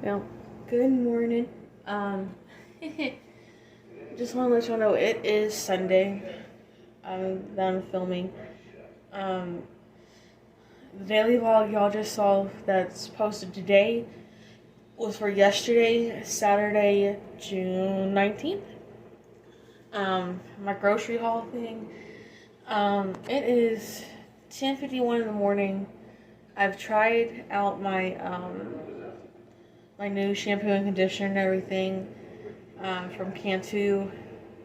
Well, good morning. Just want to let y'all know it is Sunday. I'm done filming. Um, the daily vlog y'all just saw that's posted today was for yesterday, Saturday, June 19th. My grocery haul thing. It is 10:51 in the morning. I've tried out my new shampoo and conditioner and everything from Cantu,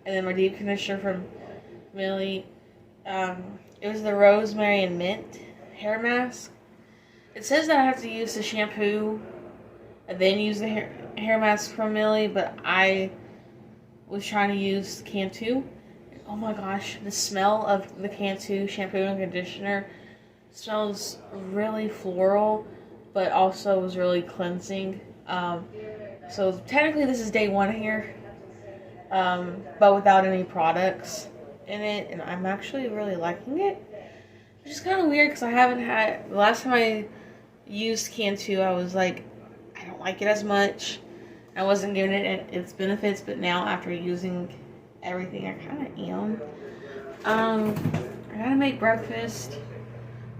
and then my deep conditioner from Millie. It was the rosemary and mint hair mask. It says that I have to use the shampoo and then use the hair mask from Millie, but I was trying to use Cantu. Oh my gosh, the smell of the Cantu shampoo and conditioner smells really floral, but also was really cleansing. So technically this is day one here, but without any products in it, and I'm actually really liking it. Which is kind of weird because I haven't had, the last time I used Cantu, I was like, I don't like it as much. I wasn't giving it its benefits, but now after using everything, I kind of am. I gotta make breakfast,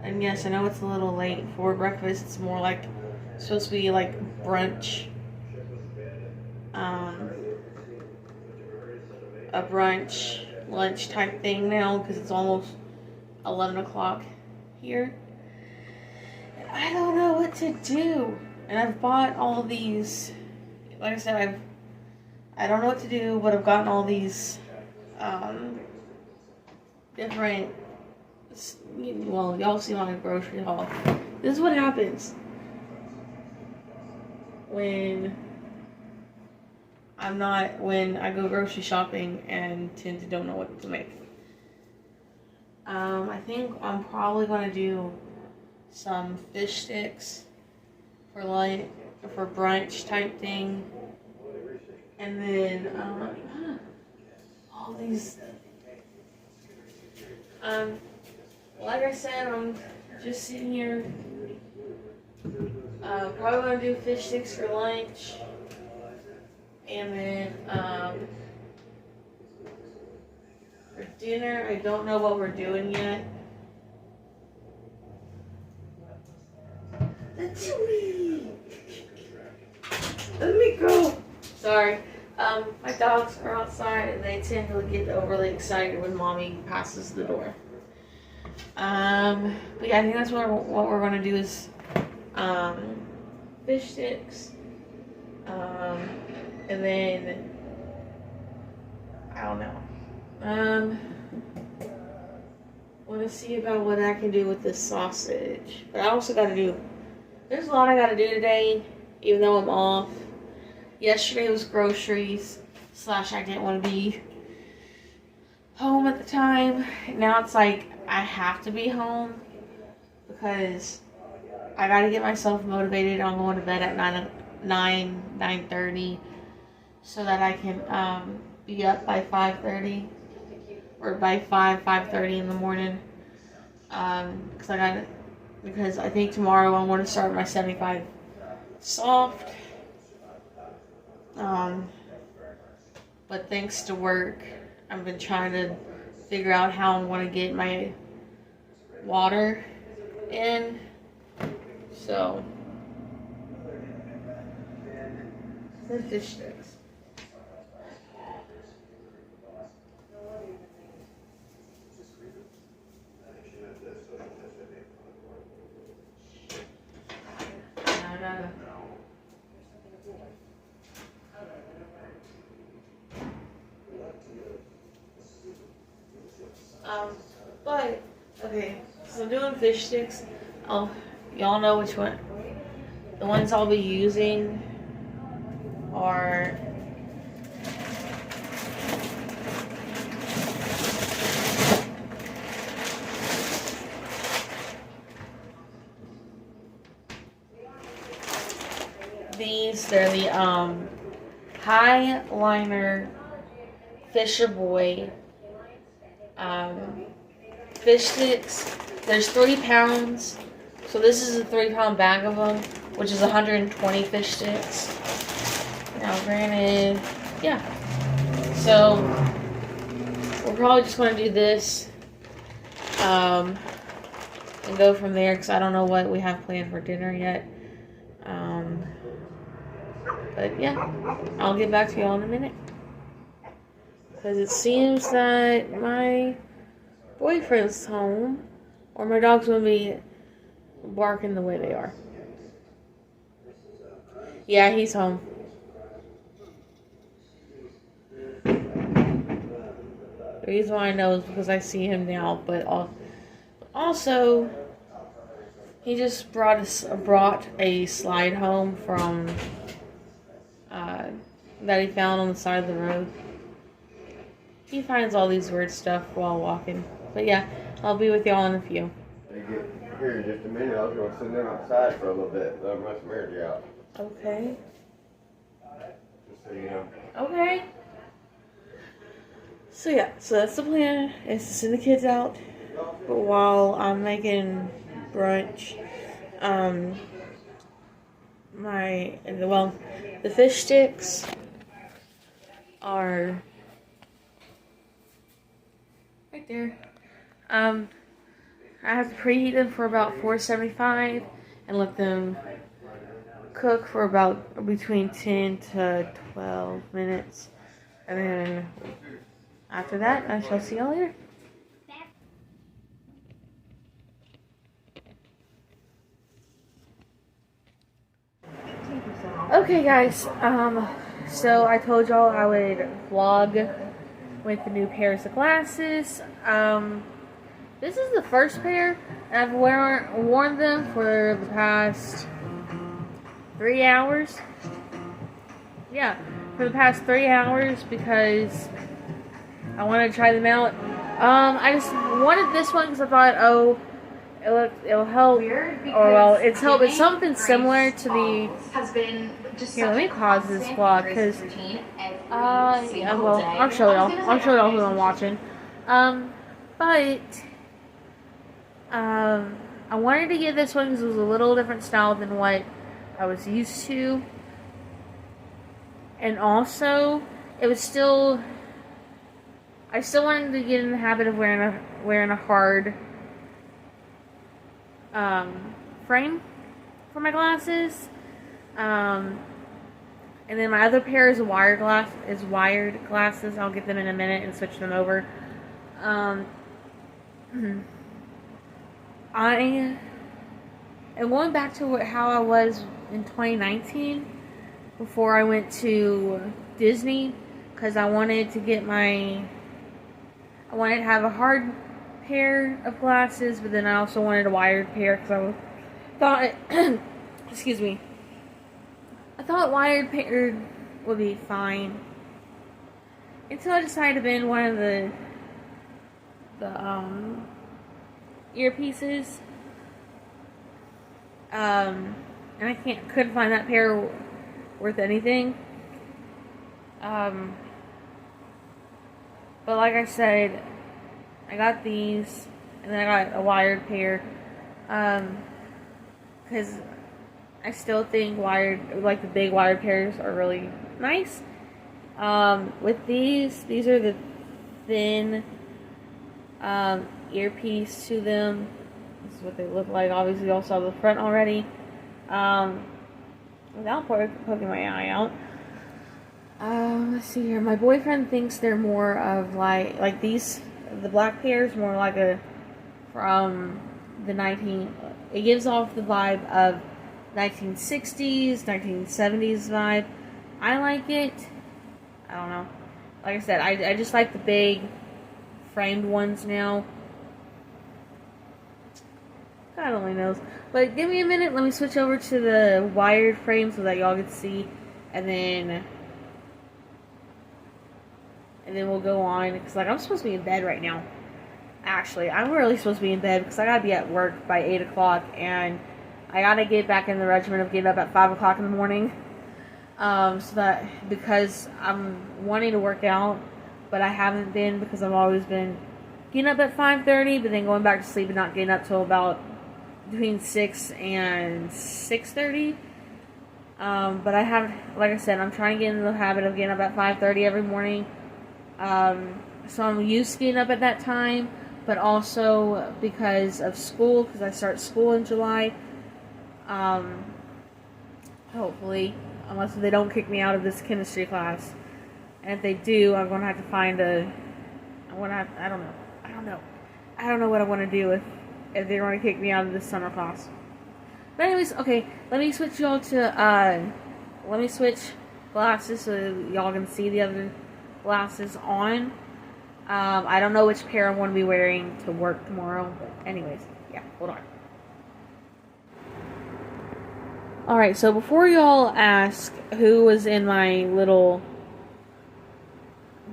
and yes, I know it's a little late for breakfast. It's more like supposed to be like brunch, a brunch lunch type thing now because it's almost 11 o'clock here. And I don't know what to do, and I've bought all these. Like I said, I don't know what to do, but I've gotten all these different. Well, y'all see my grocery haul. This is what happens when when I go grocery shopping and tend to don't know what to make. I think I'm probably gonna do some fish sticks for lunch, for brunch type thing, and then all these. Like I said, I'm just sitting here. Probably gonna do fish sticks for lunch, and then for dinner, I don't know what we're doing yet. That's me. Let me go. Sorry. My dogs are outside and they tend to get overly excited when mommy passes the door. But yeah, I think that's what we're gonna do is fish sticks. And then I don't know. Want to see about what I can do with this sausage, but I also got to do. There's a lot I got to do today, even though I'm off. Yesterday was groceries / I didn't want to be home at the time. Now it's like I have to be home because I got to get myself motivated on going to bed at 9:30 so that I can be up by 5:30 or by 5:30 in the morning. Because I think tomorrow I want to start my 75 soft. But thanks to work, I've been trying to figure out how I want to get my water in. So, the fish sticks. But okay, so I'm doing fish sticks. Oh, y'all know which one. The ones I'll be using are these. They're the High Liner Fisher Boy fish sticks. There's 3 pounds, so this is a 3-pound bag of them. which is 120 fish sticks. Now, granted, yeah. So, we're probably just going to do this and go from there because I don't know what we have planned for dinner yet. But yeah, I'll get back to y'all in a minute. Because it seems that my boyfriend's home, or my dog's going to be barking the way they are. Yeah, he's home. The reason why I know is because I see him now, but also, he just brought a slide home from that he found on the side of the road. He finds all these weird stuff while walking. But yeah, I'll be with y'all in a few. They get here in just a minute. I was going to send them outside for a little bit. Let my marriage out. Okay. Just so you know. Okay. So yeah, so that's the plan, is to send the kids out. But while I'm making brunch, the fish sticks are right there. I have to preheat them for about 475 and let them cook for about between 10 to 12 minutes. And then after that, I shall see y'all later. Okay guys, so I told y'all I would vlog with the new pairs of glasses. This is the first pair, and I've worn them for the past 3 hours. Yeah, for the past 3 hours because I wanted to try them out. I just wanted this one because I thought, it'll help, it's something similar to the. Here, let me pause this vlog because I'll show y'all who I'm watching. But I wanted to get this one because it was a little different style than what I was used to, and also I still wanted to get in the habit of wearing a hard frame for my glasses. And then my other pair is wired glasses. I'll get them in a minute and switch them over. I am going back to how I was in 2019 before I went to Disney, because I wanted to have a hard pair of glasses, but then I also wanted a wired pair because I thought, excuse me, I thought wired pair would be fine until I decided to bend one of the earpieces, and I couldn't find that pair worth anything. But like I said, I got these, and then I got a wired pair, because I still think the big wired pairs are really nice. With these are the thin earpiece to them. This is what they look like. Obviously, you all saw the front already. Without poking my eye out. Let's see here. My boyfriend thinks they're more of like these. The black pairs more like from the it gives off the vibe of 1960s, 1970s vibe. I like it. I don't know. Like I said, I just like the big framed ones now. God only knows. But give me a minute. Let me switch over to the wired frame so that y'all can see. And then we'll go on. Because I'm supposed to be in bed right now. Actually, I'm really supposed to be in bed because I gotta be at work by 8 o'clock. And I gotta get back in the regimen of getting up at 5 o'clock in the morning. Because I'm wanting to work out, but I haven't been because I've always been getting up at 5:30, but then going back to sleep and not getting up till about between 6 and 6:30. But I have, like I said, I'm trying to get into the habit of getting up at 5:30 every morning. So I'm used to getting up at that time, but also because of school, because I start school in July. Hopefully, unless they don't kick me out of this chemistry class. And if they do, I'm going to have to find a, I don't know. I don't know what I want to do if they're going to kick me out of this summer class. But anyways, okay, let me switch y'all to, let me switch glasses so y'all can see the other glasses on. I don't know which pair I'm going to be wearing to work tomorrow, but anyways, yeah, hold on. Alright, so before y'all ask who was in my little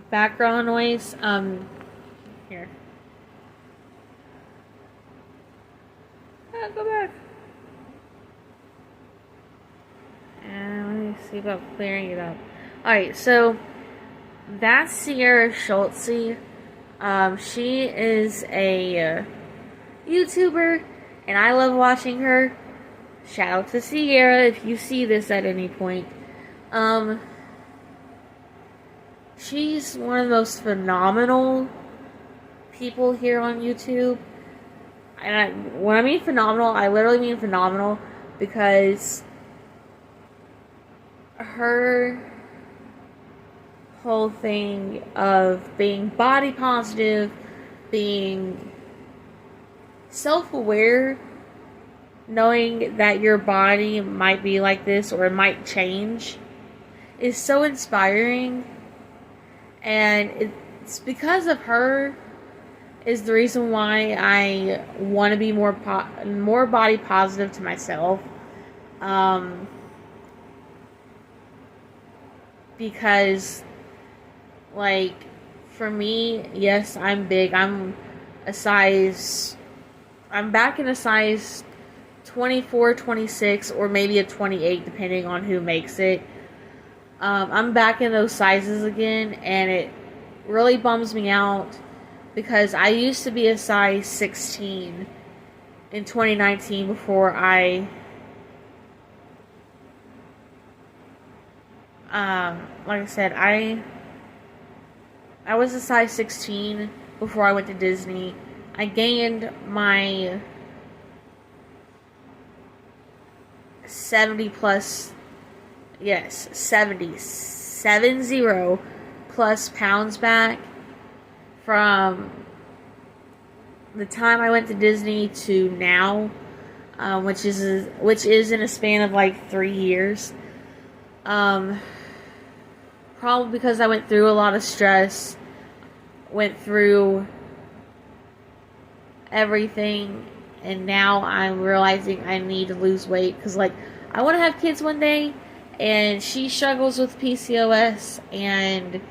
background noise, here. Go back. And let me see about clearing it up. Alright, so that's Sierra Schultze. She is a YouTuber, and I love watching her. Shout out to Sierra if you see this at any point. She's one of the most phenomenal people here on YouTube. And when I mean phenomenal, I literally mean phenomenal, because her whole thing of being body positive, being self-aware, knowing that your body might be like this or it might change, is so inspiring. And it's because of her is the reason why I want to be more body positive to myself. Because, like, for me, yes, I'm big. I'm back in a size 24, 26, or maybe a 28, depending on who makes it. I'm back in those sizes again, and it really bums me out, because I used to be a size 16 in 2019 before I like I said, I was a size 16 before I went to Disney. I gained my 70 plus, yes, 70 plus pounds back from the time I went to Disney to now, which is in a span of like 3 years. Probably because I went through a lot of stress, went through everything, and now I'm realizing I need to lose weight, because, like, I want to have kids one day, and she struggles with PCOS, and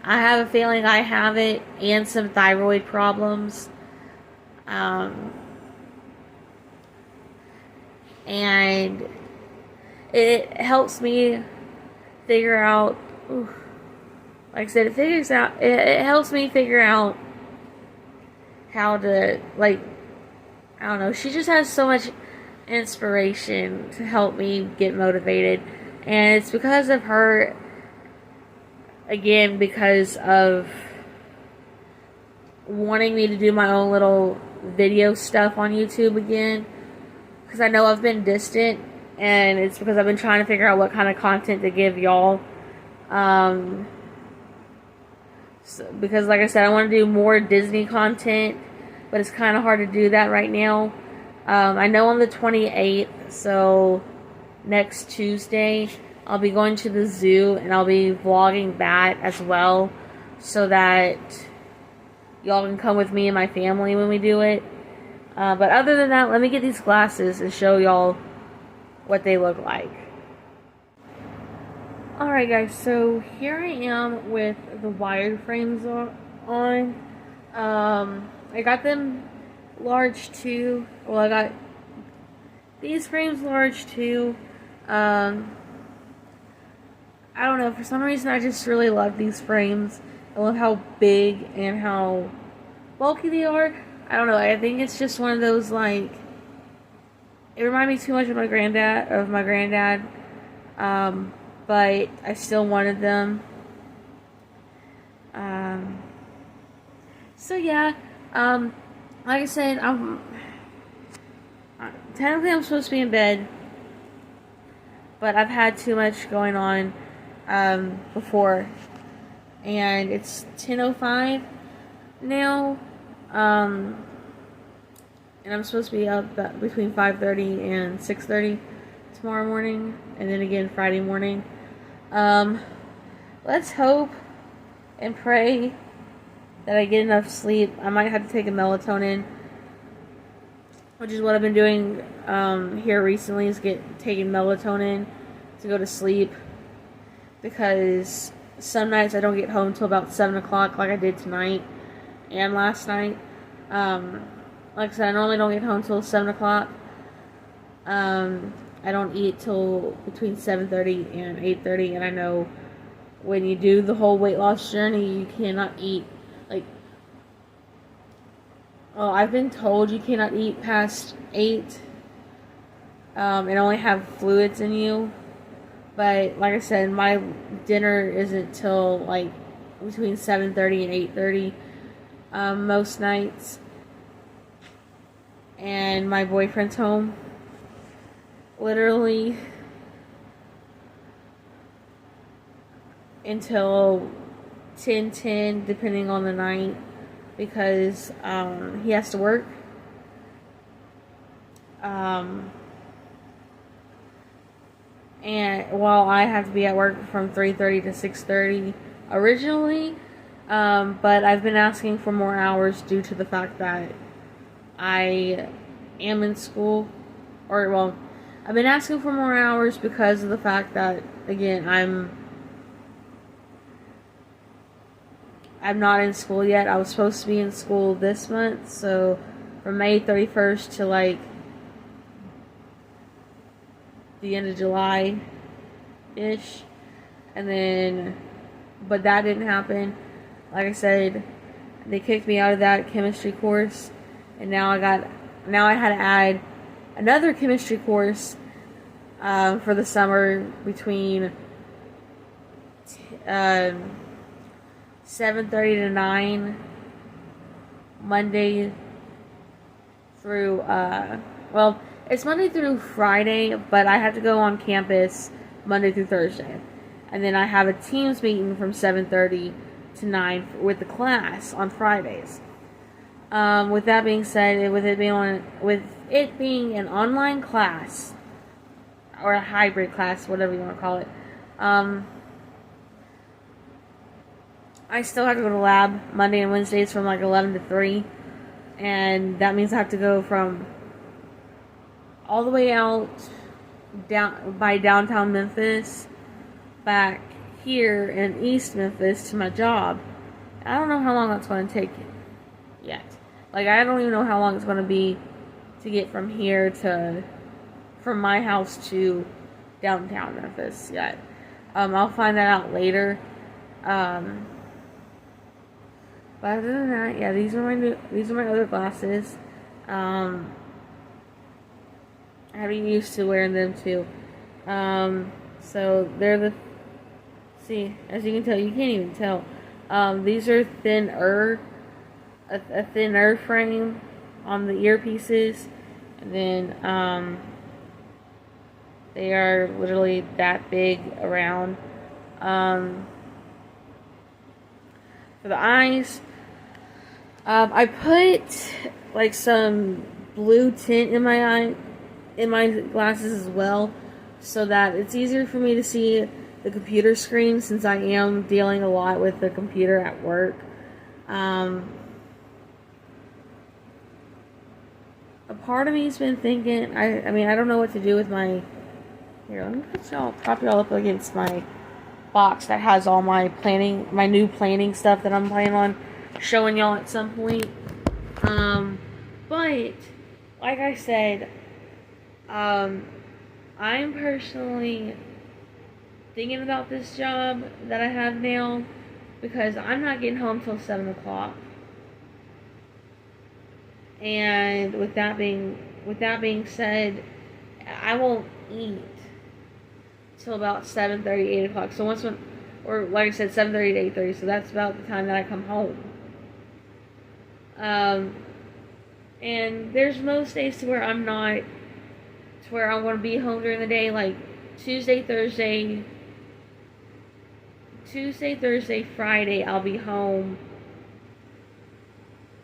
I have a feeling I have it, and some thyroid problems. And it helps me figure out, like I said, it helps me figure out how to, like, I don't know, she just has so much inspiration to help me get motivated, and it's because of her, again, because of wanting me to do my own little video stuff on YouTube again, because I know I've been distant, and it's because I've been trying to figure out what kind of content to give y'all. Because, like I said, I want to do more Disney content, but it's kind of hard to do that right now. I know on the 28th, so next Tuesday, I'll be going to the zoo, and I'll be vlogging that as well, so that y'all can come with me and my family when we do it. But other than that, let me get these glasses and show y'all what they look like. Alright guys, so here I am with the wired frames on. I got them large too. Well, I got these frames large too. I don't know, for some reason I just really love these frames. I love how big and how bulky they are. I don't know, I think it's just one of those, like, it reminded me too much of my granddad. But I still wanted them. So yeah, like I said, technically I'm supposed to be in bed, but I've had too much going on before, and it's 10:05 now, and I'm supposed to be up between 5:30 and 6:30 tomorrow morning, and then again Friday morning. Let's hope and pray that I get enough sleep. I might have to take a melatonin, which is what I've been doing here recently, is taking melatonin to go to sleep, because some nights I don't get home till about 7 o'clock, like I did tonight and last night. Like I said, I normally don't get home till 7 o'clock. I don't eat till between 7:30 and 8:30, and I know when you do the whole weight loss journey, you cannot eat, like, well, I've been told you cannot eat past 8, and only have fluids in you. But like I said, my dinner isn't till like between 7:30 and 8:30 most nights, and my boyfriend's home literally until 10:10, depending on the night, because he has to work. And while I have to be at work from 3:30 to 6:30 originally, but I've been asking for more hours due to the fact that I am in school, or well, I've been asking for more hours because of the fact that, again, I'm not in school yet. I was supposed to be in school this month, so from May 31st to like the end of July-ish, and then, but that didn't happen. Like I said, they kicked me out of that chemistry course, and now I had to add another chemistry course for the summer between 7:30 to 9 Monday through well, it's Monday through Friday, but I have to go on campus Monday through Thursday, and then I have a Teams meeting from 7:30 to 9 with the class on Fridays. With that being said, with it being an online class or a hybrid class, whatever you want to call it, I still have to go to lab Monday and Wednesdays from like 11 to 3, and that means I have to go from all the way out down by downtown Memphis back here in East Memphis to my job. I don't know how long that's going to take yet. Like, I don't even know how long it's going to be to get from here from my house to downtown Memphis yet. I'll find that out later. But other than that, yeah, these are my other glasses. I'm used to wearing them too. So they're see, as you can tell, you can't even tell. These are a thinner frame on the earpieces, and then they are literally that big around. For the eyes, I put like some blue tint in my glasses as well, so that it's easier for me to see the computer screen, since I am dealing a lot with the computer at work. A part of me has been thinking, I mean, I don't know what to do with my, here, let me prop y'all up against my box that has all my new planning stuff that I'm planning on showing y'all at some point. But, like I said, I'm personally thinking about this job that I have now, because I'm not getting home till 7 o'clock. And with that being said, I won't eat till about 7:30, 8 o'clock. So once when, or like I said, 7:30 to 8:30. So that's about the time that I come home. And there's most days to where I'm not, to where I'm going to be home during the day, like Tuesday, Thursday, Friday, I'll be home.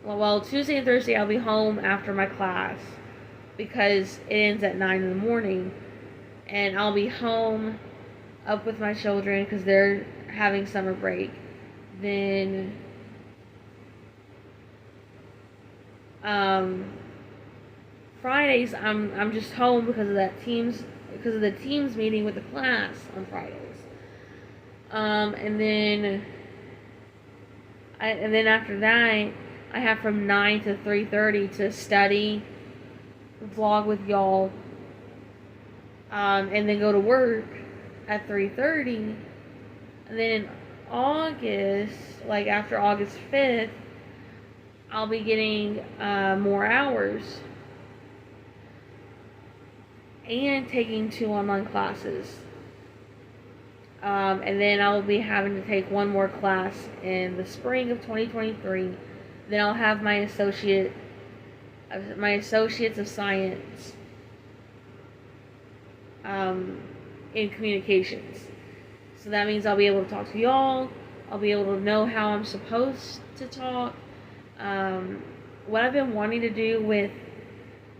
Well, Tuesday and Thursday, I'll be home after my class because it ends at 9 in the morning. And I'll be home up with my children because they're having summer break. Then, Fridays, I'm just home because of the teams meeting with the class on Fridays. And then after that, I have from 9 to 3:30 to study, vlog with y'all, and then go to work at 3:30. And then in August, like after August 5th, I'll be getting more hours and taking 2 online classes. And then I'll be having to take one more class in the spring of 2023. Then I'll have my associates of science in communications. So that means I'll be able to talk to y'all. I'll be able to know how I'm supposed to talk. What I've been wanting to do with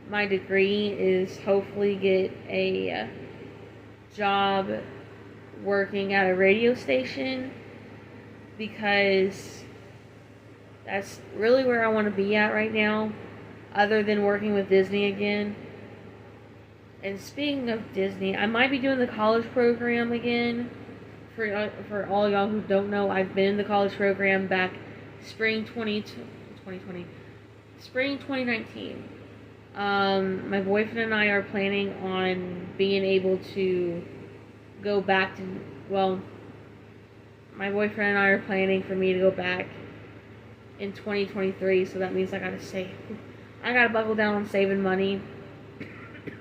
my degree is hopefully get a job working at a radio station, because that's really where I want to be at right now, other than working with Disney again. And speaking of Disney, I might be doing the college program again. For all y'all who don't know, I've been in the college program back spring 2019. My boyfriend and I are planning on being able to go back to, well, my boyfriend and I are planning for me to go back in 2023, so that means I gotta buckle down on saving money,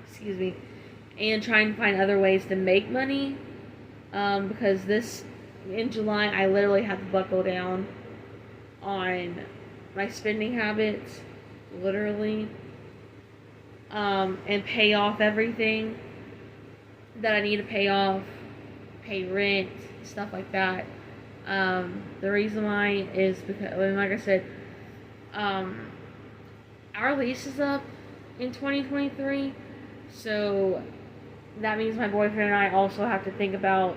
excuse me, and trying to find other ways to make money, because in July, I literally have to buckle down on my spending habits, literally, and pay off everything that I need to pay off, pay rent, stuff like that. The reason why is because, like I said, our lease is up in 2023, so that means my boyfriend and I also have to think about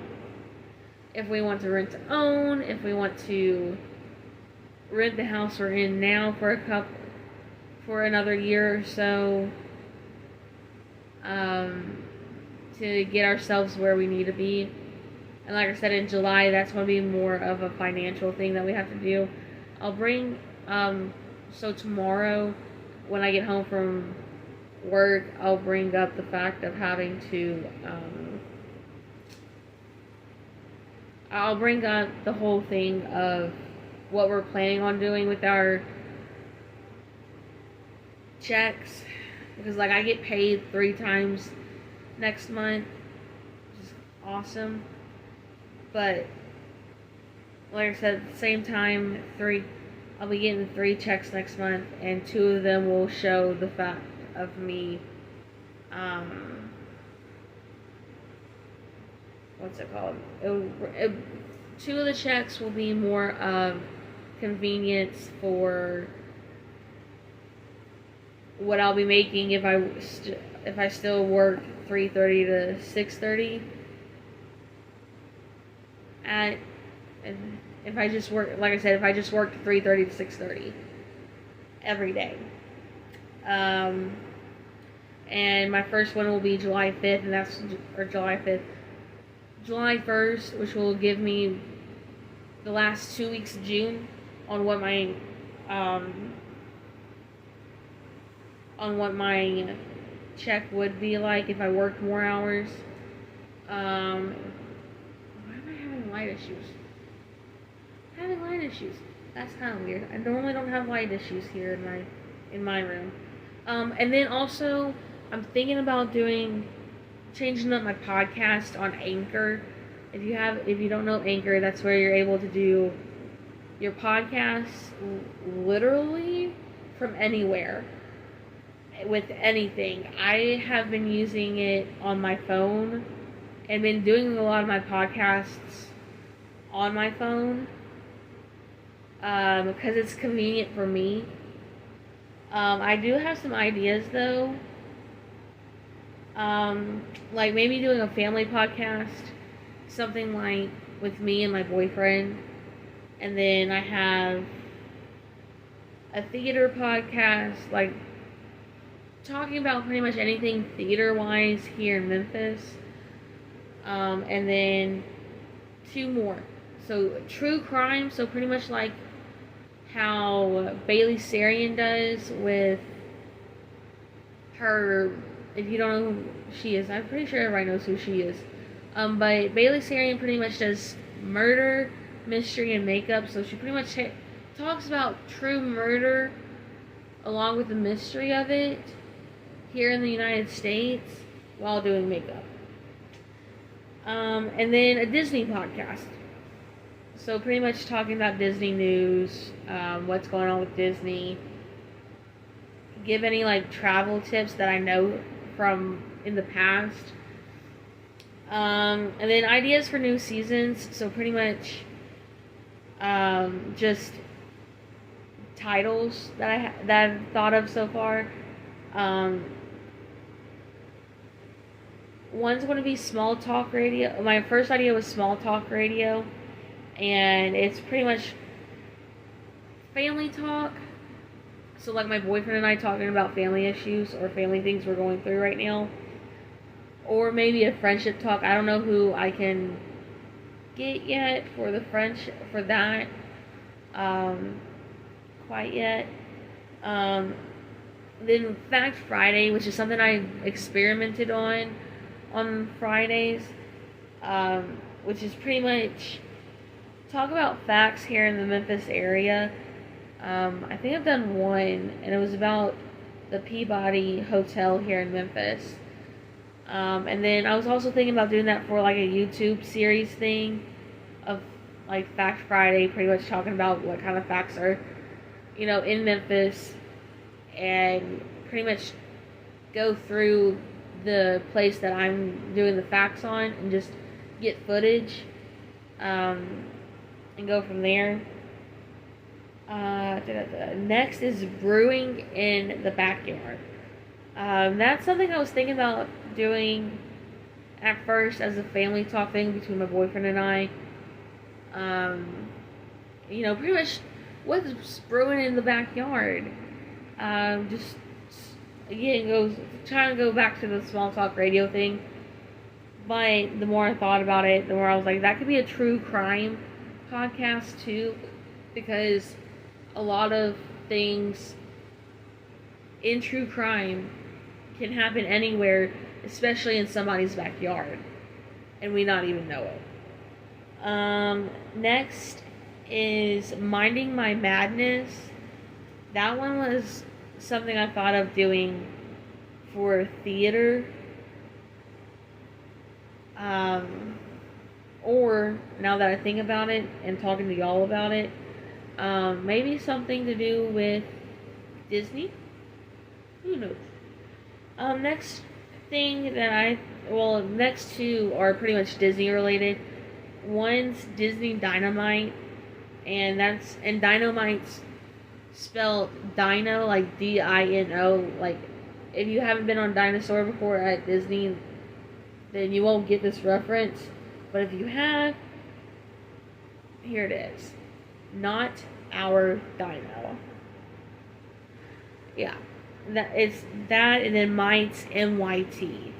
if we want to rent to own, if we want to rent the house we're in now for another year or so, to get ourselves where we need to be. And like I said, in July, that's going to be more of a financial thing that we have to do. I'll bring, so tomorrow, when I get home from work, I'll bring up the fact of having to, I'll bring up the whole thing of what we're planning on doing with our checks. Because, like, I get paid 3 times next month, which is awesome. But, like I said, at the same time, I'll be getting 3 checks next month, and 2 of them will show the fact of me, what's it called? 2 of the checks will be more of convenience for what I'll be making if I still work 3:30 to 6:30. And if I just work, like I said, if I just worked 3:30 to 6:30 every day. And my first one will be July 5th, July 1st, which will give me the last 2 weeks of June on what my check would be like if I worked more hours. Why am I having light issues? Having light issues. That's kind of weird. I normally don't have light issues here in my room. And then also, I'm thinking about doing changing up my podcast on Anchor. If you don't know Anchor, that's where you're able to do your podcasts literally from anywhere with anything. I have been using it on my phone and been doing a lot of my podcasts on my phone because it's convenient for me. I do have some ideas though, like maybe doing a family podcast, something like with me and my boyfriend, and then I have a theater podcast, like talking about pretty much anything theater wise here in Memphis, and then 2 more. So true crime, so pretty much like how Bailey Sarian does with her. If you don't know who she is, I'm pretty sure everybody knows who she is. But Bailey Sarian pretty much does murder, mystery, and makeup. So she pretty much talks about true murder along with the mystery of it here in the United States while doing makeup. And then a Disney podcast. So pretty much talking about Disney news, what's going on with Disney. Give any like travel tips that I know from in the past. And then ideas for new seasons. So pretty much just titles that I've thought of so far. One's going to be Small Talk Radio. My first idea was Small Talk Radio, and it's pretty much family talk. So like my boyfriend and I talking about family issues or family things we're going through right now. Or maybe a friendship talk. I don't know who I can get yet for the for that. Quite yet. Then Fact Friday, which is something I experimented on Fridays. Which is pretty much talk about facts here in the Memphis area. I think I've done one, and it was about the Peabody Hotel here in Memphis. And then I was also thinking about doing that for like a YouTube series thing of like Fact Friday, pretty much talking about what kind of facts are, in Memphis, and pretty much go through the place that I'm doing the facts on and just get footage, and go from there. Next is brewing in the backyard. That's something I was thinking about doing at first as a family talk thing between my boyfriend and I. Pretty much what's brewing in the backyard. Just again trying to go back to the Small Talk Radio thing. But the more I thought about it, the more I was like, that could be a true crime podcast too, because a lot of things in true crime can happen anywhere, especially in somebody's backyard, and we not even know it. Next is Minding My Madness. That one was something I thought of doing for theater. Or now that I think about it and talking to y'all about it, maybe something to do with Disney. Who knows? Next thing that next two are pretty much Disney related. One's Disney Dynamite, and Dynamite's spelled Dino, like Dino. Like, if you haven't been on Dinosaur before at Disney, then you won't get this reference. But if you have, here it is. Not our Dino. Yeah. It's that, and then Mite's MYT.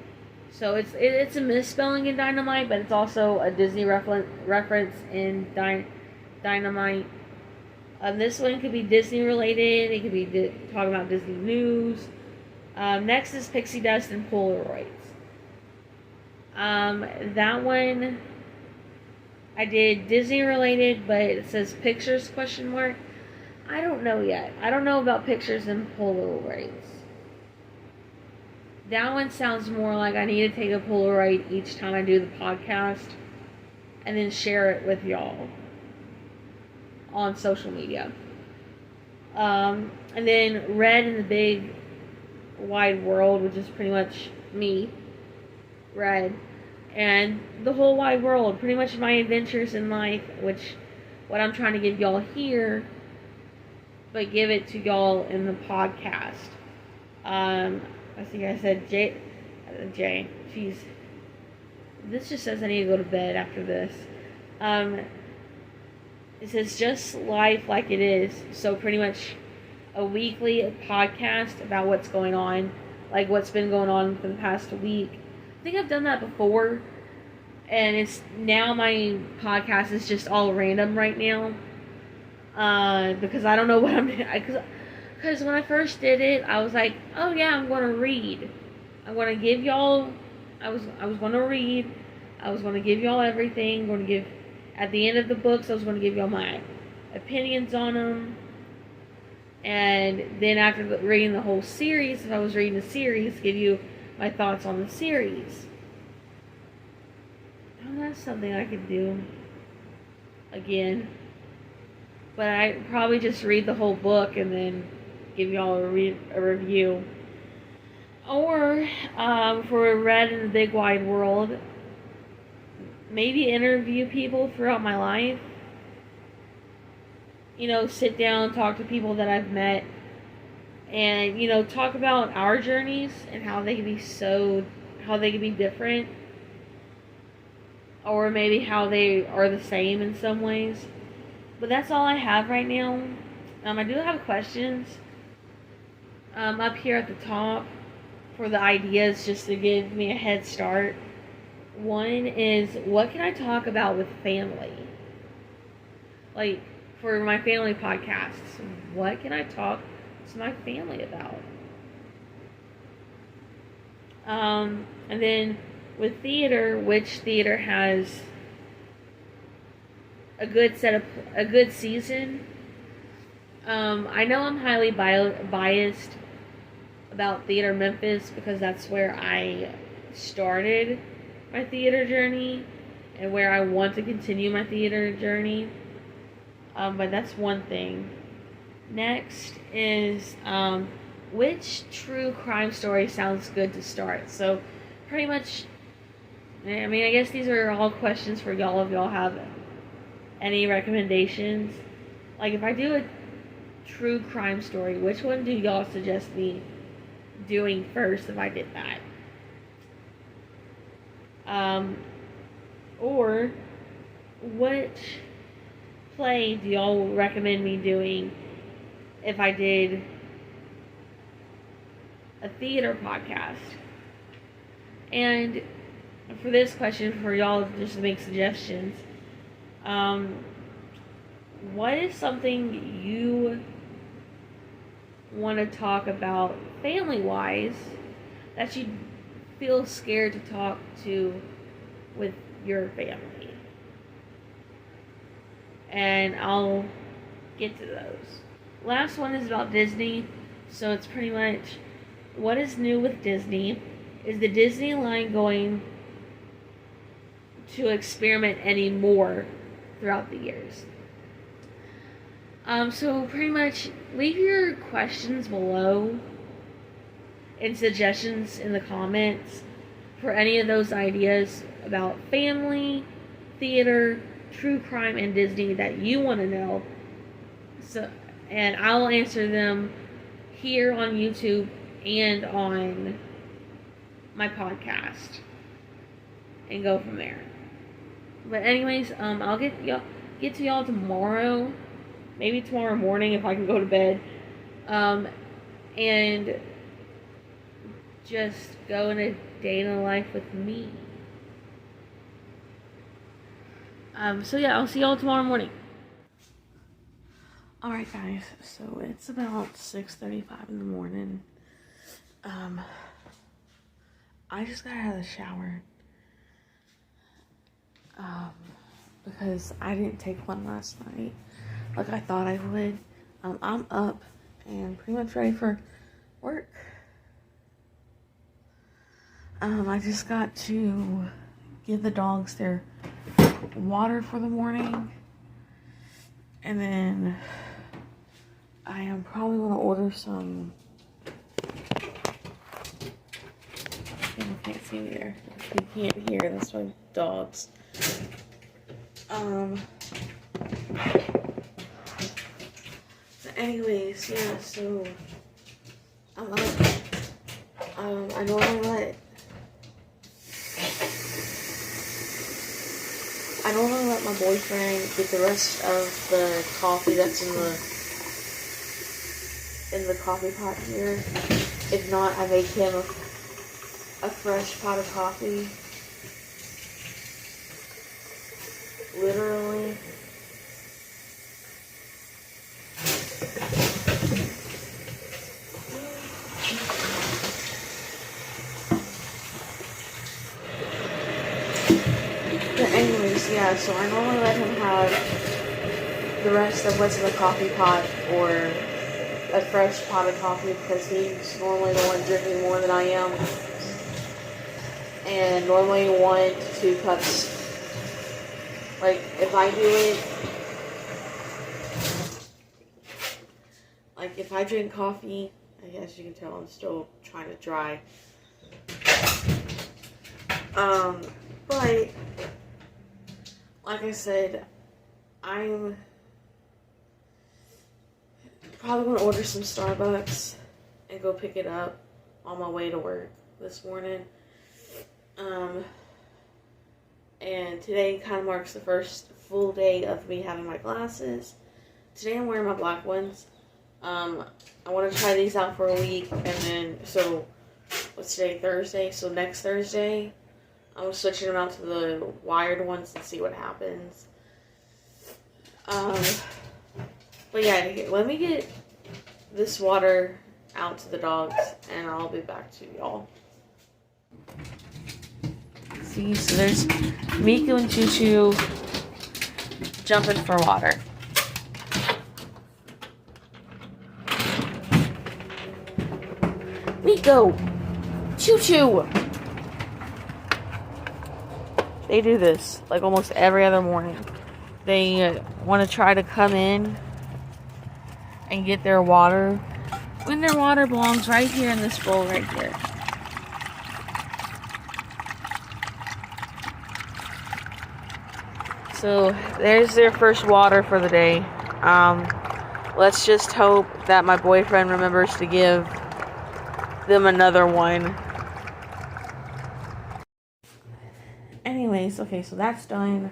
So it's a misspelling in Dynamite, but it's also a Disney reference in Dynamite. This one could be Disney related. It could be talking about Disney news. Next is Pixie Dust and Polaroids. That one I did Disney related, but it says pictures ? I don't know yet. I don't know about pictures and Polaroids. that one sounds more like I need to take a Polaroid each time I do the podcast and then share it with y'all on social media. And then Red in the Big Wide World, which is pretty much me, Red, and the whole wide world, pretty much my adventures in life, which what I'm trying to give y'all here, but give it to y'all in the podcast. I think I said Jay. Jeez. This just says I need to go to bed after this. It says just life like it is. So pretty much a weekly podcast about what's going on, like what's been going on for the past week. I think I've done that before, and it's now my podcast is just all random right now. Because I don't know what I'm doing. Because when I first did it, I was like, oh yeah, I'm going to read. I'm going to give y'all, I was going to read. I was going to give y'all everything. Going to give, at the end of the books, I was going to give y'all my opinions on them. And then after reading the whole series, if I was reading the series, give you my thoughts on the series. Oh, that's something I could do again. But I probably just read the whole book and then give y'all a review. Or, for Red in the Big Wide World, maybe interview people throughout my life. You know, sit down, talk to people that I've met, and, you know, talk about our journeys and how they can be different. Or maybe how they are the same in some ways. But that's all I have right now. I do have questions up here at the top for the ideas, just to give me a head start. One is, what can I talk about with family? Like, for my family podcasts, what can I talk to my family about? And then with theater, which theater has a good season. I know I'm highly biased about Theater Memphis because that's where I started my theater journey and where I want to continue my theater journey. But that's one thing. Next is which true crime story sounds good to start. So pretty much, I mean, I guess these are all questions for y'all if y'all have any recommendations. Like, if I do a true crime story, which one do y'all suggest me doing first if I did that? Or which play do y'all recommend me doing if I did a theater podcast? And for this question, for y'all just to make suggestions, what is something you want to talk about family-wise that you feel scared to talk to with your family? And I'll get to those. Last one is about Disney. So it's pretty much, what is new with Disney? Is the Disney line going to experiment any more throughout the years? So pretty much leave your questions below and suggestions in the comments for any of those ideas about family, theater, true crime, and Disney that you want to know. So, and I'll answer them here on YouTube and on my podcast and go from there. But anyways, I'll get to y'all tomorrow, maybe tomorrow morning if I can go to bed, and just go in a day in the life with me. So yeah, I'll see y'all tomorrow morning. Alright guys, so it's about 6:35 in the morning. I just got out of the shower. Because I didn't take one last night like I thought I would. I'm up and pretty much ready for work. I just got to give the dogs their water for the morning. And then I am probably going to order some. People can't see me there. You can't hear. That's my dogs. Anyways, yeah, so I normally let my boyfriend get the rest of the coffee that's in the coffee pot here. If not, I make him a fresh pot of coffee. Literally. But anyways, yeah, so I normally let him have the rest of what's in the coffee pot or a fresh pot of coffee because he's normally the one drinking more than I am. And normally 1 to 2 cups. Like, if I do it, like, if I drink coffee, I guess you can tell I'm still trying to dry. But, like I said, I'm probably going to order some Starbucks and go pick it up on my way to work this morning. And today kind of marks the first full day of me having my glasses. Today I'm wearing my black ones. I want to try these out for a week, and then, so, what's today, Thursday? So next Thursday, I'm switching them out to the wired ones and see what happens. But yeah, let me get this water out to the dogs, and I'll be back to y'all. See, so there's Miku and Choo Choo jumping for water. Miku! Choo Choo! They do this like almost every other morning. They want to try to come in and get their water when their water belongs right here in this bowl right here. So there's their first water for the day. Let's just hope that my boyfriend remembers to give them another one. Anyways, okay, so that's done.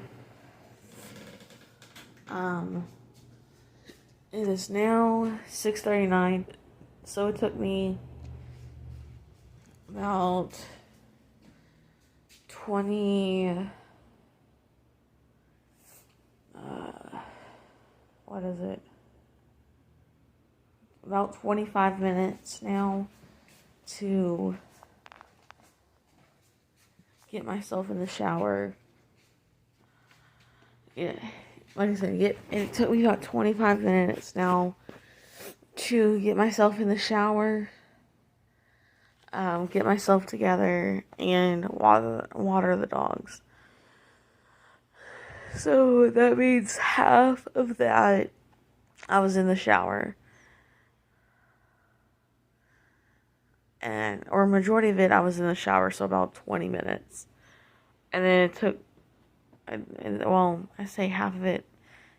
It is now 6:39, so it took me about 20, what is it? About 25 minutes now to get myself in the shower. Yeah, like I said, it took me about 25 minutes now to get myself in the shower, get myself together, and water the dogs. So that means half of that I was in the shower. Or majority of it I was in the shower, so about 20 minutes. And then it took, well, I say half of it.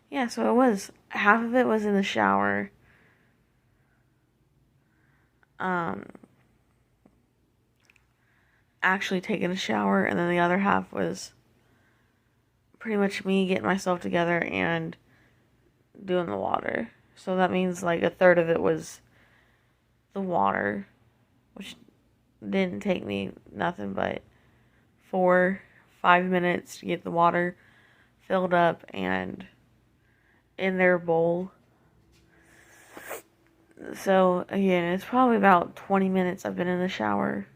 Yeah, so it was, half of it was in the shower. Actually taking a shower, and then the other half was pretty much me getting myself together and doing the water. So that means like a third of it was the water, which didn't take me nothing but 4-5 minutes to get the water filled up and in their bowl. So again, it's probably about 20 minutes I've been in the shower.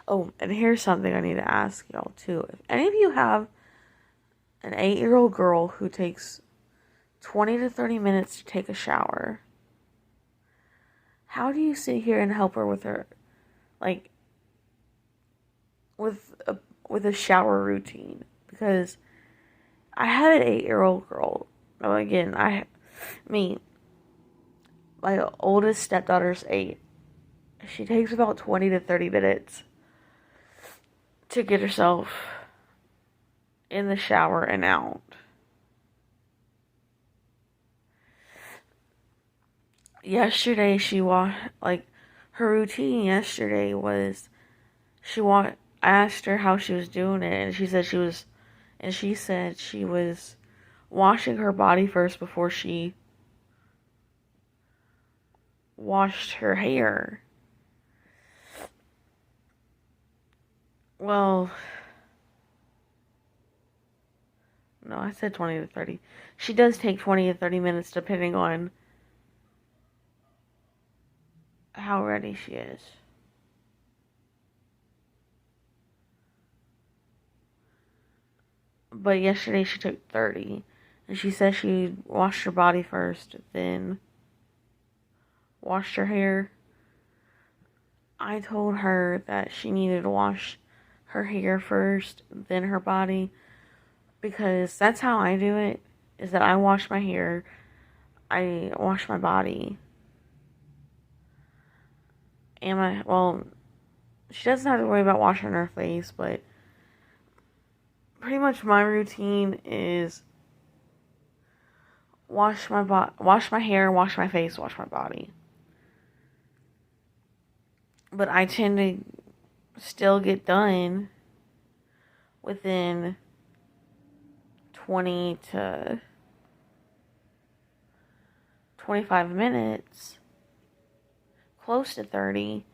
Oh, and here's something I need to ask y'all too. If any of you have an 8-year-old girl who takes 20 to 30 minutes to take a shower, how do you sit here and help her with her, like, with a shower routine, because I have an 8-year-old girl. Well, again, me, my oldest stepdaughter's 8. She takes about 20 to 30 minutes to get herself in the shower and out. Yesterday, her routine yesterday was, I asked her how she was doing it, and she said she was washing her body first before she washed her hair. Well, no, I said 20 to 30. She does take 20 to 30 minutes depending on how ready she is. But yesterday she took 30. And she said she washed her body first, then washed her hair. I told her that she needed to wash her hair first, then her body. Because that's how I do it, is that I wash my hair, I wash my body. And she doesn't have to worry about washing her face, but pretty much my routine is wash my hair, wash my face, wash my body. But I tend to still get done within 20 to 25 minutes, close to 30.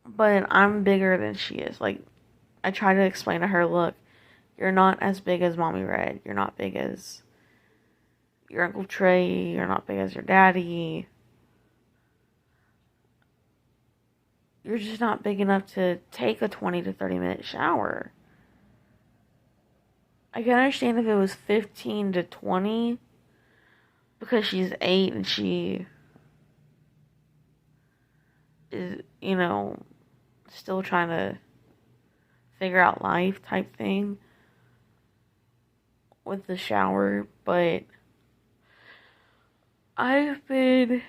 But I'm bigger than she is. Like, I try to explain to her, look, you're not as big as Mommy Red. You're not big as your Uncle Trey. You're not big as your daddy. You're just not big enough to take a 20 to 30 minute shower. I can understand if it was 15 to 20, because she's 8 and she is, still trying to figure out life type thing with the shower. But I've been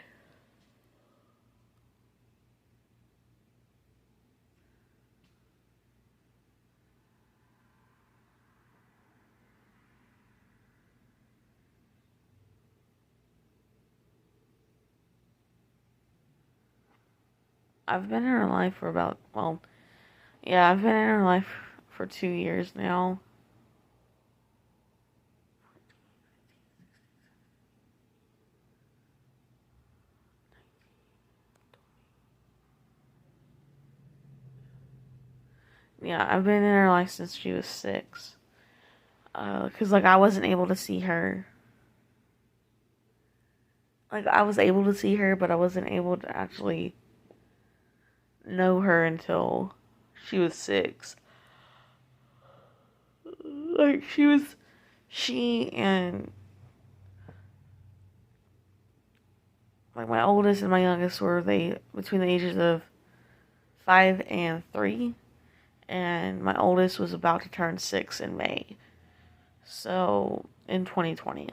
I've been in her life for I've been in her life for 2 years now. Yeah, I've been in her life since she was 6. 'Cause, I wasn't able to see her. I was able to see her, but I wasn't able to actually know her until she was 6. She and, my oldest and my youngest were between the ages of 5 and 3. And my oldest was about to turn 6 in May. So, in 2020.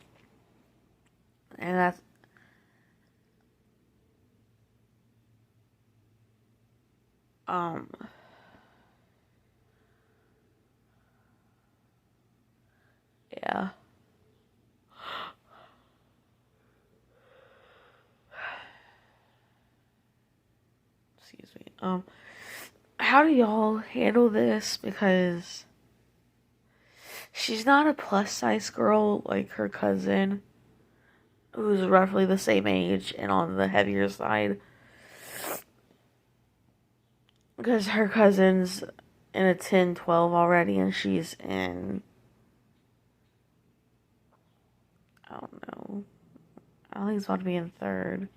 And that's, yeah. Excuse me. How do y'all handle this? Because she's not a plus size girl like her cousin, who's roughly the same age and on the heavier side. Because her cousin's in a 10-12 already, and she's in, I don't know, I think it's about to be in 3rd.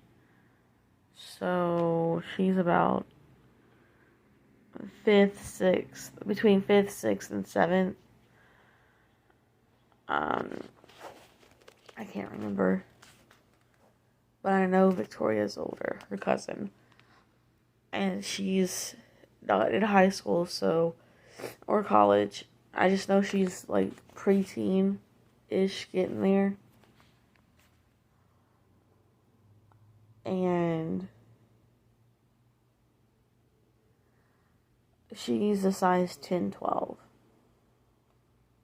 So she's about 5th, 6th, between 5th, 6th, and 7th. I can't remember, but I know Victoria's older, her cousin. and she's not in high school, or college. I just know she's like preteen-ish, getting there. And she's a size 10, 12.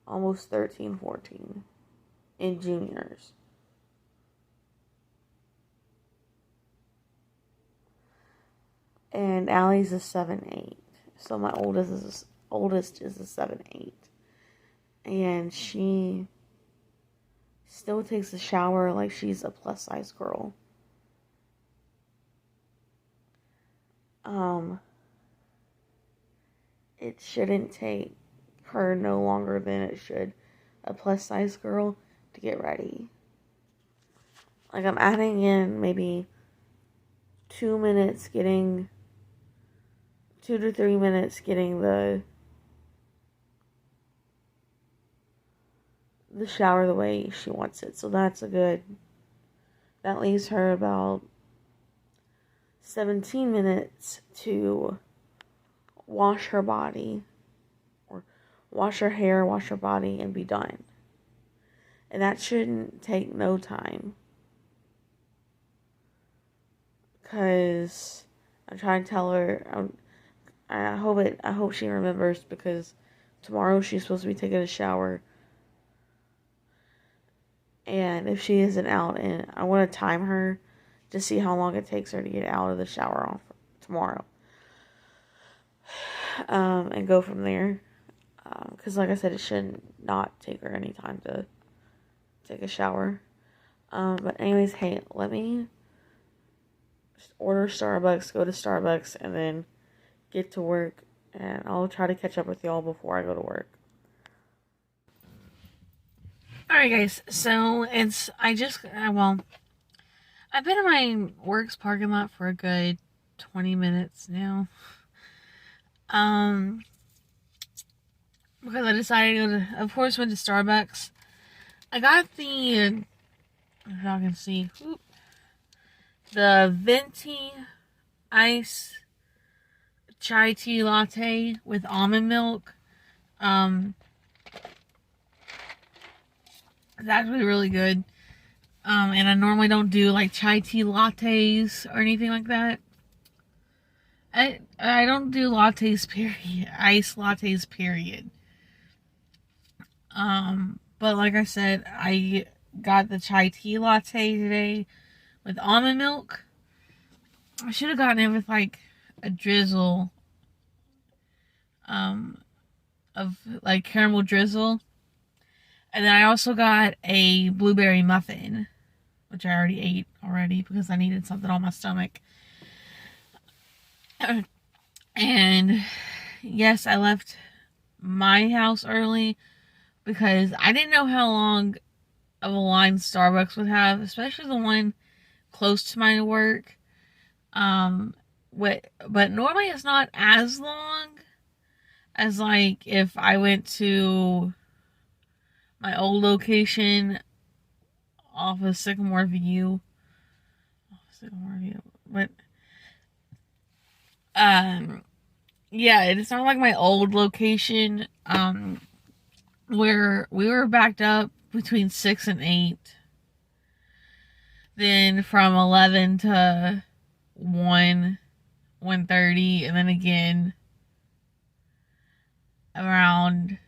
Almost 13, 14. In juniors. And Allie's a 7, 8. So my oldest is a 7, 8. And she still takes a shower like she's a plus size girl. It shouldn't take her no longer than it should a plus size girl to get ready. Like, I'm adding in maybe 2 to 3 minutes getting the shower the way she wants it. So that leaves her about 17 minutes to wash her body, or wash her hair, wash her body, and be done. And that shouldn't take no time. Because I'm trying to tell her, I hope she remembers, because tomorrow she's supposed to be taking a shower. And if she isn't out, and I want to time her to see how long it takes her to get out of the shower tomorrow. And go from there. Because like I said, it should not take her any time to take a shower. But anyways, hey, let me just order Starbucks, go to Starbucks, and then get to work. And I'll try to catch up with y'all before I go to work. Alright guys, so I've been in my work's parking lot for a good 20 minutes now. Because I decided to went to Starbucks. I got if y'all can see, the venti ice chai tea latte with almond milk. It's actually really good. And I normally don't do like chai tea lattes or anything like that. I don't do lattes, period. Ice lattes, period. But like I said, I got the chai tea latte today with almond milk. I should have gotten it with like a drizzle of like caramel drizzle. And then I also got a blueberry muffin, which I already ate because I needed something on my stomach. And yes, I left my house early because I didn't know how long of a line Starbucks would have, especially the one close to my work. But normally it's not as long as like if I went to my old location off of Sycamore View. But yeah, it's not like my old location where we were backed up between 6 and 8. Then from 11 to 1:30, and then again around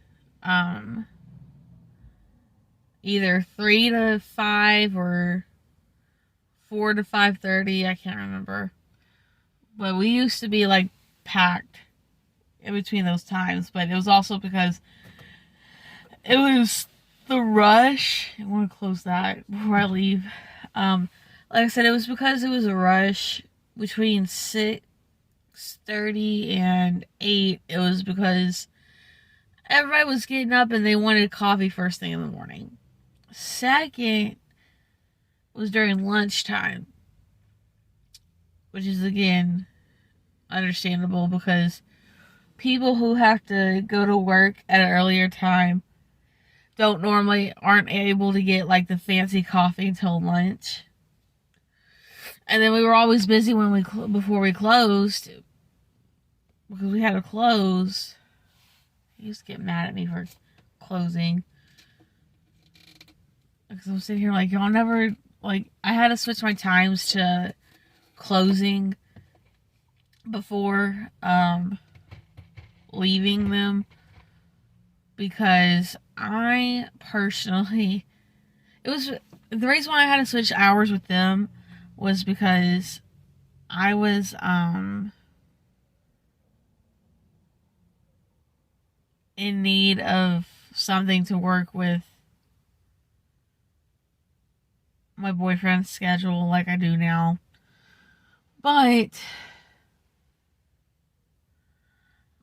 either 3 to 5 or 4 to 5:30, I can't remember. But we used to be like packed in between those times, but it was also because it was the rush. I want to close that before I leave. Like I said, it was because it was a rush between 6:30 and 8. It was because everybody was getting up and they wanted coffee first thing in the morning. Second was during lunchtime, which is again understandable because people who have to go to work at an earlier time aren't able to get like the fancy coffee until lunch. And then we were always busy before we closed, because we had to close. He used to get mad at me for closing. Because I'm sitting here like, y'all never, like, I had to switch my times to closing before leaving them, because I personally, it was, the reason why I had to switch hours with them was because I was in need of something to work with my boyfriend's schedule like I do now. But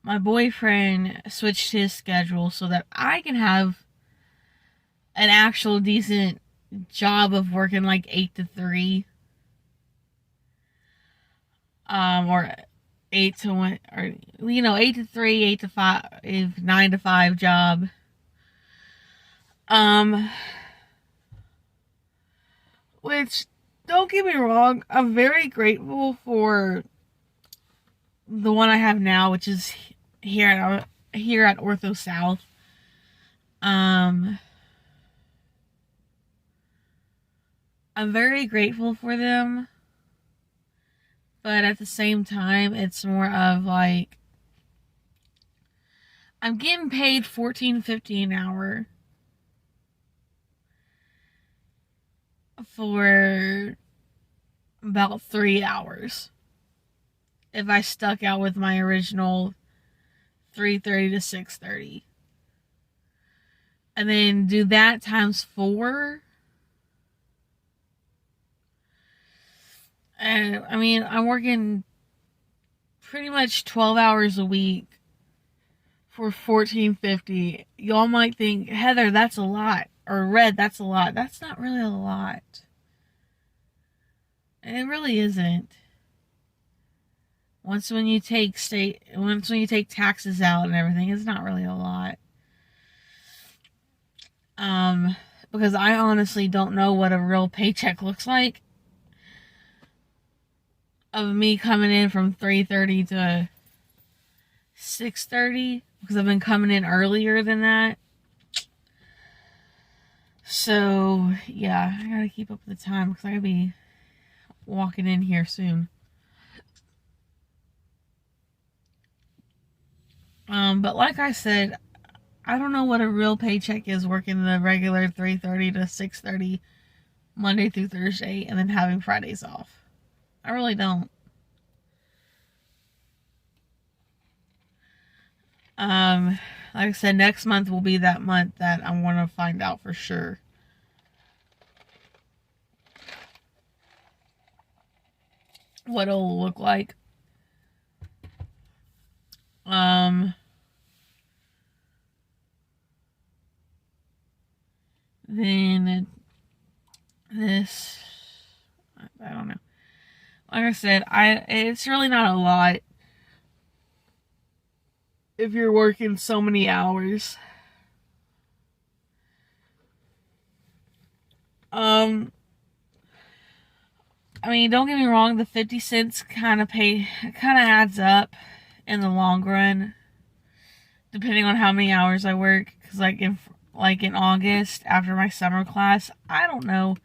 my boyfriend switched his schedule so that I can have an actual decent job of working like 8 to 3. Or 8 to 1, or, 8 to 3, 8 to 5, 9 to 5 job. Which, don't get me wrong, I'm very grateful for the one I have now, which is here at Ortho South. I'm very grateful for them, but at the same time, it's more of like, I'm getting paid $14.50 an hour for about 3 hours. If I stuck out with my original 3:30 to 6:30. And then do that times 4. And I mean, I'm working pretty much 12 hours a week for $14.50. Y'all might think, Heather, that's a lot. Or Red, that's a lot. That's not really a lot. And it really isn't. Once when you take taxes out and everything, it's not really a lot. Because I honestly don't know what a real paycheck looks like. Of me coming in from 3:30 to 6:30, because I've been coming in earlier than that. So, yeah, I gotta keep up with the time because I gotta be walking in here soon. But like I said, I don't know what a real paycheck is working the regular 3:30 to 6:30 Monday through Thursday and then having Fridays off. I really don't. Like I said, next month will be that month that I want to find out for sure. What it'll look like. Then this, I don't know. Like I said, it's really not a lot if you're working so many hours. I mean, don't get me wrong, the 50 cents kind of adds up in the long run, depending on how many hours I work. Because like in August, after my summer class, I don't know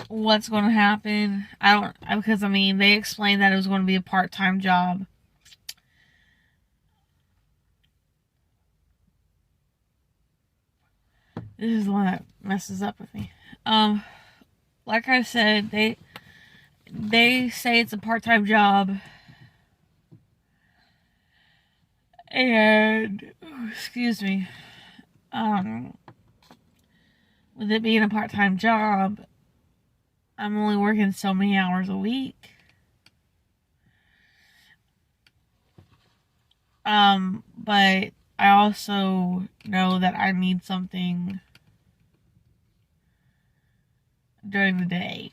what's going to happen. Because they explained that it was going to be a part-time job. This is the one that messes up with me. Like I said, they say it's a part-time job. And, excuse me, with it being a part-time job, I'm only working so many hours a week. But I also know that I need something during the day.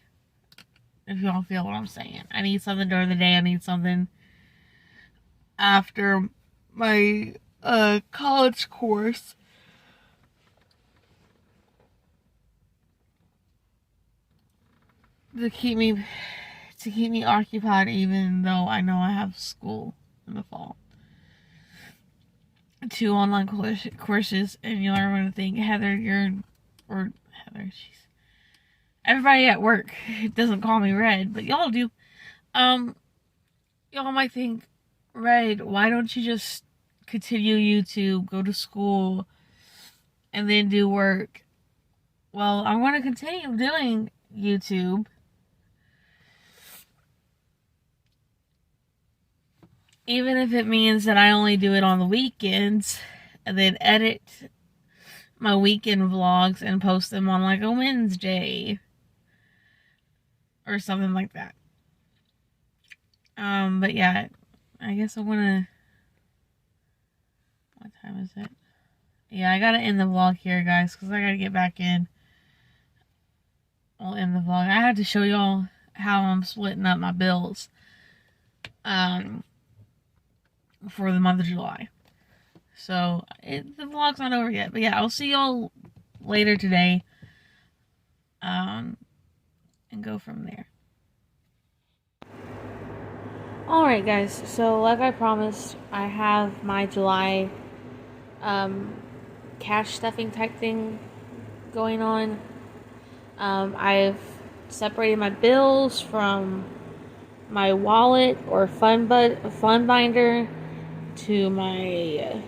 If y'all feel what I'm saying. I need something during the day. I need something after my college course. To keep me to keep me occupied, even though I know I have school in the fall. 2 online courses, and you're going to think, Heather, she's everybody at work doesn't call me Red, but y'all do. Y'all might think, Red, why don't you just continue YouTube, go to school, and then do work? Well, I'm going to continue doing YouTube. Even if it means that I only do it on the weekends, and then edit my weekend vlogs and post them on like a Wednesday or something like that. But yeah, I guess I wanna, what time is it? Yeah, I gotta end the vlog here, guys, because I gotta get back in. I'll end the vlog. I had to show y'all how I'm splitting up my bills for the month of July. So, the vlog's not over yet. But yeah, I'll see y'all later today. And go from there. Alright guys, so like I promised, I have my July cash stuffing type thing going on. I've separated my bills from my wallet or fun binder to my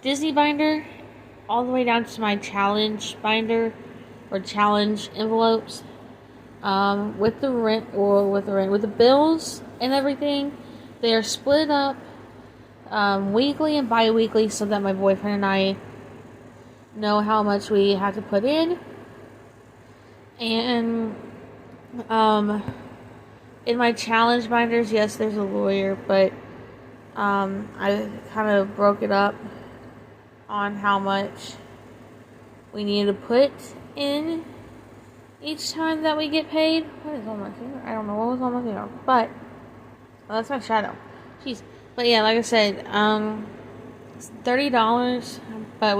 Disney binder, all the way down to my challenge binder or challenge envelopes. With the bills and everything, they are split up weekly and bi-weekly so that my boyfriend and I know how much we have to put in. And in my challenge binders, yes, there's a lawyer, but I kind of broke it up on how much we need to put in each time that we get paid. What is on my finger? I don't know what was on my finger, but that's my shadow. Jeez. But yeah, like I said, it's $30, but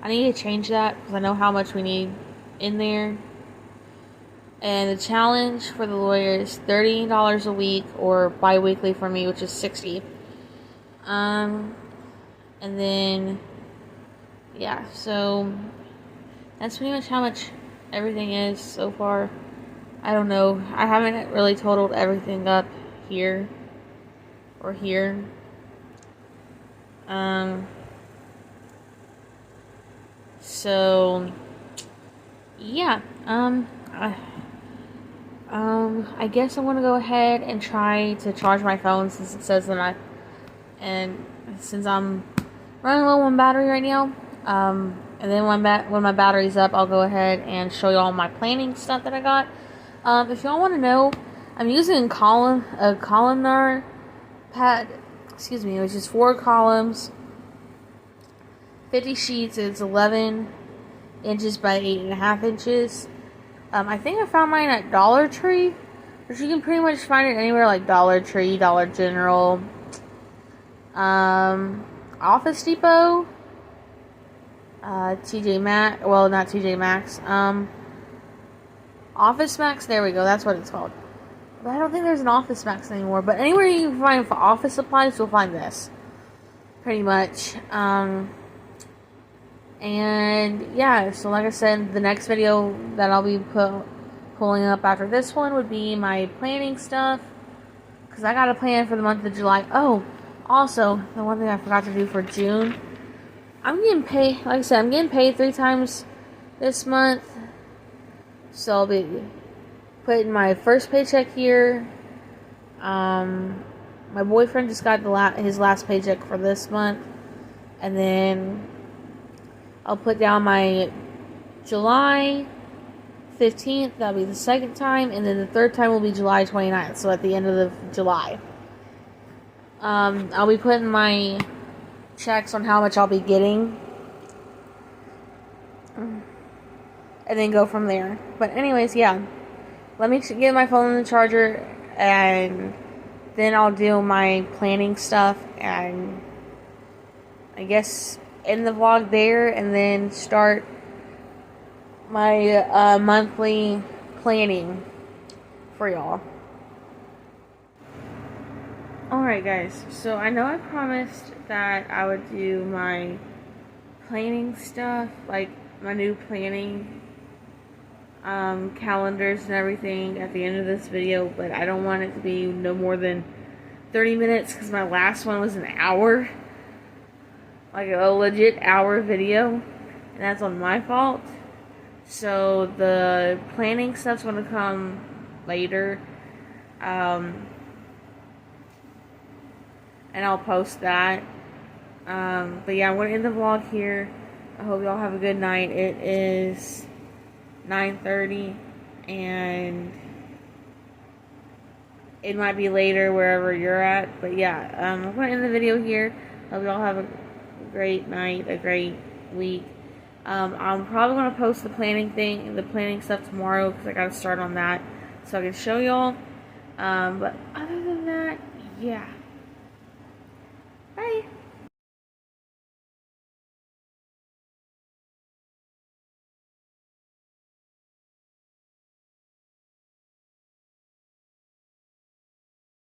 I need to change that because I know how much we need in there. And the challenge for the lawyer is $30 a week, or bi-weekly for me, which is $60. And then yeah, so that's pretty much how much everything is so far. I don't know. I haven't really totaled everything up here or here. So yeah. I guess I want to go ahead and try to charge my phone since it says that since I'm running low on battery right now. And then when my battery's up, I'll go ahead and show you all my planning stuff that I got. If y'all want to know, I'm using a columnar pad, which is 4 columns, 50 sheets. It's 11 inches by 8.5 inches. I think I found mine at Dollar Tree, but you can pretty much find it anywhere like Dollar Tree, Dollar General, Office Depot, TJ Maxx, well, not TJ Maxx, Office Max, there we go, that's what it's called. But I don't think there's an Office Max anymore, but anywhere you can find for office supplies, you'll find this, pretty much. And yeah, so like I said, the next video that I'll be pulling up after this one would be my planning stuff, because I got a plan for the month of July. Oh, also, the one thing I forgot to do for June, I'm getting paid, like I said, I'm getting paid 3 times this month. So I'll be putting my first paycheck here. My boyfriend just got his last paycheck for this month. And then I'll put down my July 15th. That'll be the second time. And then the third time will be July 29th. So at the end of the July. I'll be putting my checks on how much I'll be getting, and then go from there. But anyways, yeah, let me get my phone in the charger, and then I'll do my planning stuff, and I guess end the vlog there, and then start my monthly planning for y'all. Alright guys, so I know I promised that I would do my planning stuff, like my new planning calendars and everything at the end of this video, but I don't want it to be no more than 30 minutes because my last one was an hour. Like a legit hour video, and that's on my fault. So the planning stuff's gonna come later. And I'll post that. But yeah, I'm going to end the vlog here. I hope y'all have a good night. It is 9:30 and it might be later wherever you're at. But yeah, I'm going to end the video here. Hope y'all have a great night, a great week. I'm probably going to post the planning stuff tomorrow because I got to start on that so I can show y'all. But other than that, yeah.